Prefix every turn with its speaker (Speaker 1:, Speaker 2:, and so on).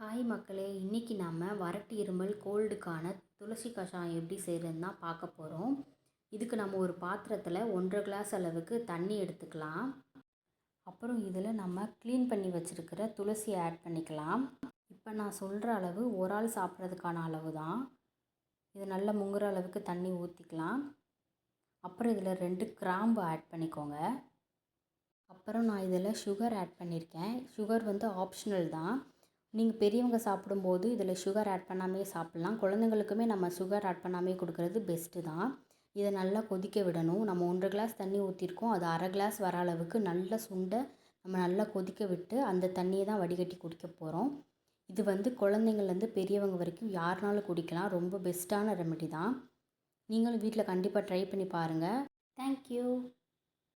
Speaker 1: Hi மக்களே, இன்றைக்கி நம்ம வறட்டு இருமல் கோல்டுக்கான துளசி கஷாயம் எப்படி செய்கிறதுன்னு தான் பார்க்க போகிறோம். இதுக்கு நம்ம ஒரு பாத்திரத்தில் 1.5 கிளாஸ் அளவுக்கு தண்ணி எடுத்துக்கலாம். அப்புறம் இதில் நம்ம க்ளீன் பண்ணி வச்சுருக்கிற துளசியை ஆட் பண்ணிக்கலாம். இப்போ நான் சொல்கிற அளவு ஒரு ஆள் சாப்பிட்றதுக்கான அளவு தான். இது நல்லா முங்குற அளவுக்கு தண்ணி ஊற்றிக்கலாம். அப்புறம் இதில் 2 கிராம்பு ஆட் பண்ணிக்கோங்க. அப்புறம் நான் இதில் சுகர் ஆட் பண்ணியிருக்கேன். சுகர் வந்து ஆப்ஷனல் தான். நீங்கள் பெரியவங்க சாப்பிடும்போது இதில் சுகர் ஆட் பண்ணாமே சாப்பிட்லாம். குழந்தைங்களுக்குமே நம்ம சுகர் ஆட் பண்ணாமே கொடுக்குறது பெஸ்ட்டு தான். இதை நல்லா கொதிக்க விடணும். நம்ம 1.5 கிளாஸ் தண்ணி ஊற்றிருக்கோம். அது அரை கிளாஸ் வர அளவுக்கு நல்லா சுண்ட நம்ம நல்லா கொதிக்க விட்டு அந்த தண்ணியை தான் வடிகட்டி குடிக்க போகிறோம். இது வந்து குழந்தைங்கள்லேருந்து பெரியவங்க வரைக்கும் யாருனாலும் குடிக்கலாம். ரொம்ப பெஸ்ட்டான ரெமெடி தான். நீங்களும் வீட்டில் கண்டிப்பாக ட்ரை பண்ணி பாருங்கள். தேங்க்யூ.